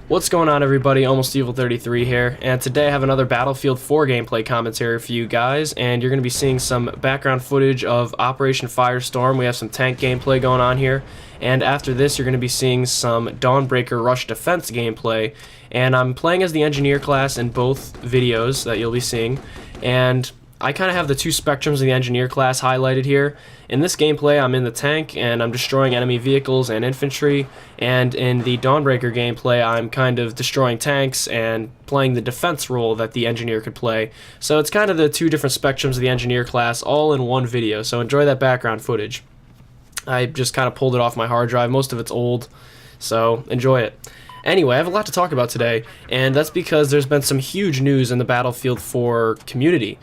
What's going on, everybody? Almost Evil 33 here, and today I have another Battlefield 4 gameplay commentary for you guys, and you're going to be seeing some background footage of Operation Firestorm. We have some tank gameplay going on here, and after this you're going to be seeing some Dawnbreaker Rush Defense gameplay, and I'm playing as the Engineer class in both videos that you'll be seeing, and I kind of have the two spectrums of the Engineer class highlighted here. In this gameplay, I'm in the tank, and I'm destroying enemy vehicles and infantry, and in the Dawnbreaker gameplay, I'm kind of destroying tanks and playing the defense role that the Engineer could play. So it's kind of the two different spectrums of the Engineer class, all in one video, so enjoy that background footage. I just kind of pulled it off my hard drive. Most of it's old, so enjoy it. Anyway, I have a lot to talk about today, and that's because there's been some huge news in the Battlefield 4 community.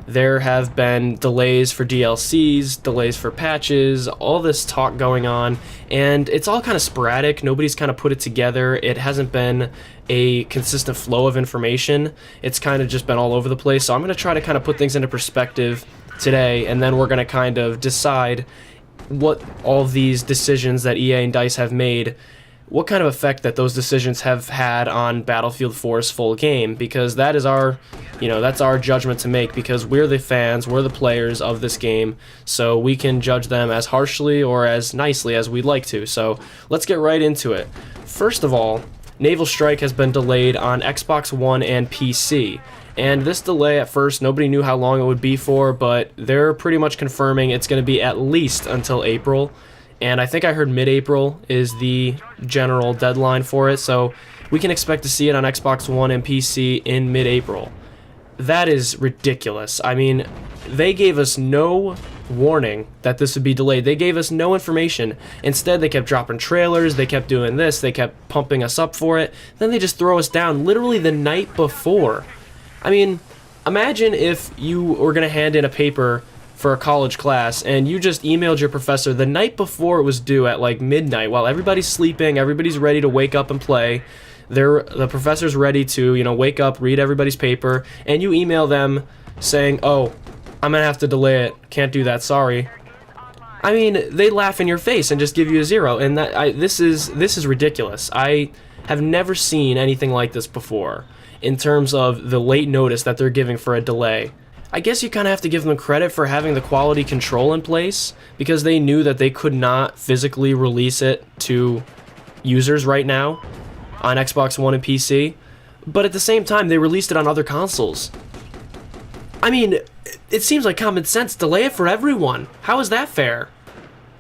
There have been delays for DLCs, delays for patches, all this talk going on, and it's all kind of sporadic. Nobody's kind of put it together. It hasn't been a consistent flow of information. It's kind of just been all over the place, so I'm going to try to kind of put things into perspective today, and then we're going to kind of decide what all these decisions that EA and DICE have made, what kind of effect that those decisions have had on Battlefield 4's full game, because that is our, that's our judgment to make, because we're the fans, we're the players of this game, so we can judge them as harshly or as nicely as we'd like to. So let's get right into it. First of all, Naval Strike has been delayed on Xbox One and PC. And this delay, at first, nobody knew how long it would be for, but they're pretty much confirming it's going to be at least until April. And I think I heard mid-April is the general deadline for it, so we can expect to see it on Xbox One and PC in mid-April. That is ridiculous. I mean, they gave us no warning that this would be delayed. They gave us no information. Instead, they kept dropping trailers, they kept doing this, they kept pumping us up for it, then they just throw us down literally the night before. I mean, imagine if you were going to hand in a paper for a college class, and you just emailed your professor the night before it was due at like midnight while everybody's sleeping, everybody's ready to wake up and play. The professor's ready to, wake up, read everybody's paper, and you email them saying, "Oh, I'm gonna have to delay it. Can't do that. Sorry." I mean, they laugh in your face and just give you a 0, and this is ridiculous. I have never seen anything like this before in terms of the late notice that they're giving for a delay. I guess you kind of have to give them credit for having the quality control in place, because they knew that they could not physically release it to users right now on Xbox One and PC, but at the same time they released it on other consoles. I mean, it seems like common sense. Delay it for everyone. How is that fair?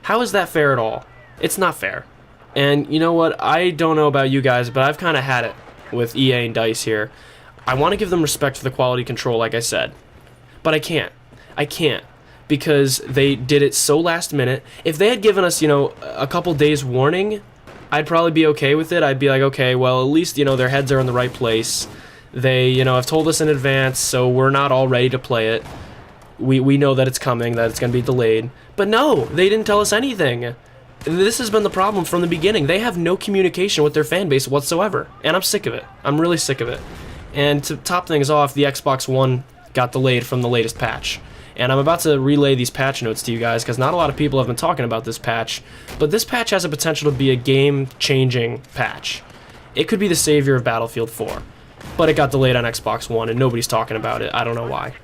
How is that fair at all? It's not fair. And you know what? I don't know about you guys, but I've kind of had it with EA and DICE here. I want to give them respect for the quality control, like I said. But I can't. Because they did it so last minute. If they had given us, a couple days warning, I'd probably be okay with it. I'd be like, okay, well, at least, their heads are in the right place. They, have told us in advance, so we're not all ready to play it. We know that it's coming, that it's going to be delayed. But no, they didn't tell us anything. This has been the problem from the beginning. They have no communication with their fan base whatsoever. And I'm sick of it. I'm really sick of it. And to top things off, the Xbox One got delayed from the latest patch. And I'm about to relay these patch notes to you guys, because not a lot of people have been talking about this patch, but this patch has a potential to be a game-changing patch. It could be the savior of Battlefield 4, but it got delayed on Xbox One, and nobody's talking about it. I don't know why.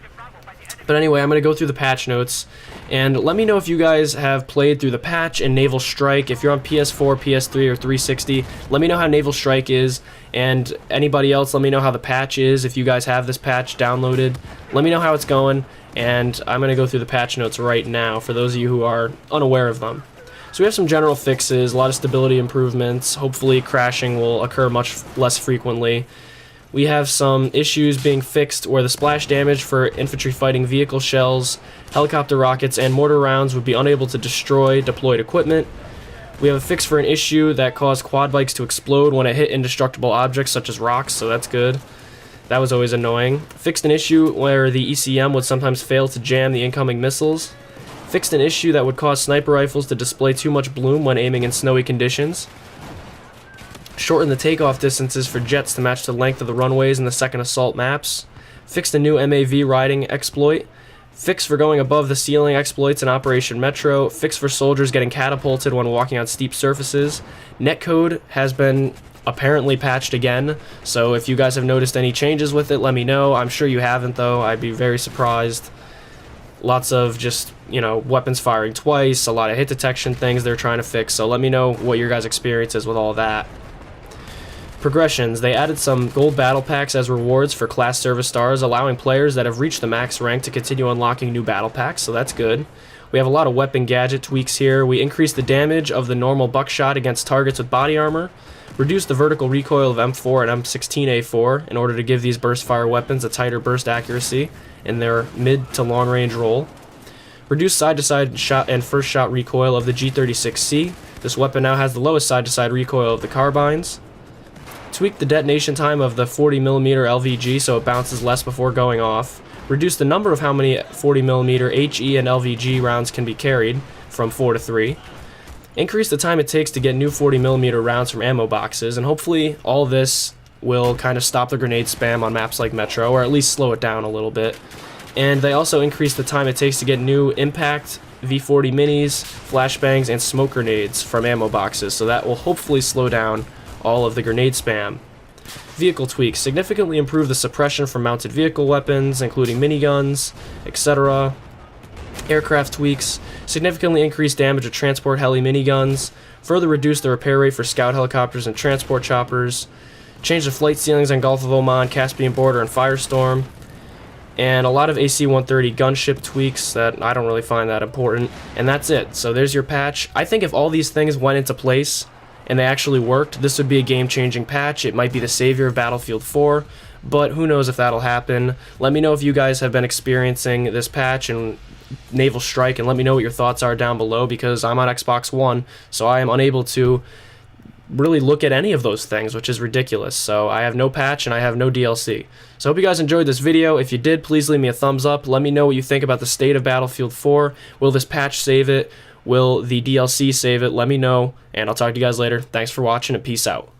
But anyway, I'm going to go through the patch notes, and let me know if you guys have played through the patch and Naval Strike. If you're on PS4, PS3, or 360, let me know how Naval Strike is, and anybody else, let me know how the patch is. If you guys have this patch downloaded, let me know how it's going, and I'm going to go through the patch notes right now for those of you who are unaware of them. So we have some general fixes, a lot of stability improvements. Hopefully crashing will occur much less frequently. We have some issues being fixed where the splash damage for infantry fighting vehicle shells, helicopter rockets, and mortar rounds would be unable to destroy deployed equipment. We have a fix for an issue that caused quad bikes to explode when it hit indestructible objects such as rocks, so that's good. That was always annoying. Fixed an issue where the ECM would sometimes fail to jam the incoming missiles. Fixed an issue that would cause sniper rifles to display too much bloom when aiming in snowy conditions. Shorten the takeoff distances for jets to match the length of the runways in the second assault maps. Fixed a new MAV riding exploit. Fix for going above the ceiling exploits in Operation Metro. Fix for soldiers getting catapulted when walking on steep surfaces. Netcode has been apparently patched again. So if you guys have noticed any changes with it, let me know. I'm sure you haven't, though. I'd be very surprised. Lots of just, weapons firing twice, a lot of hit detection things they're trying to fix, so let me know what your guys' experience is with all that. Progressions. They added some gold battle packs as rewards for class service stars, allowing players that have reached the max rank to continue unlocking new battle packs, so that's good. We have a lot of weapon gadget tweaks here. We increased the damage of the normal buckshot against targets with body armor, reduced the vertical recoil of M4 and M16A4 in order to give these burst fire weapons a tighter burst accuracy in their mid to long range roll. Reduced side-to-side shot and first shot recoil of the G36C. This weapon now has the lowest side-to-side recoil of the carbines. Tweaked the detonation time of the 40mm LVG so it bounces less before going off. Reduced the number of how many 40mm HE and LVG rounds can be carried from 4 to 3. Increase the time it takes to get new 40mm rounds from ammo boxes, and hopefully all this will kind of stop the grenade spam on maps like Metro, or at least slow it down a little bit. And they also increase the time it takes to get new impact, V40 minis, flashbangs, and smoke grenades from ammo boxes, so that will hopefully slow down all of the grenade spam. Vehicle tweaks significantly improve the suppression from mounted vehicle weapons, including miniguns, etc. Aircraft tweaks significantly increase damage of transport heli miniguns, further reduce the repair rate for scout helicopters and transport choppers, change the flight ceilings on Gulf of Oman, Caspian Border, and Firestorm, and a lot of AC-130 gunship tweaks that I don't really find that important, and that's it. So there's your patch. I think if all these things went into place and they actually worked, this would be a game-changing patch. It might be the savior of Battlefield 4, but who knows if that'll happen. Let me know if you guys have been experiencing this patch and Naval Strike, and let me know what your thoughts are down below, because I'm on Xbox One, so I am unable to really look at any of those things, which is ridiculous. So I have no patch and I have no DLC. So I hope you guys enjoyed this video. If you did, please leave me a thumbs up. Let me know what you think about the state of Battlefield 4. Will this patch save it? Will the DLC save it? Let me know, and I'll talk to you guys later. Thanks for watching, and peace out.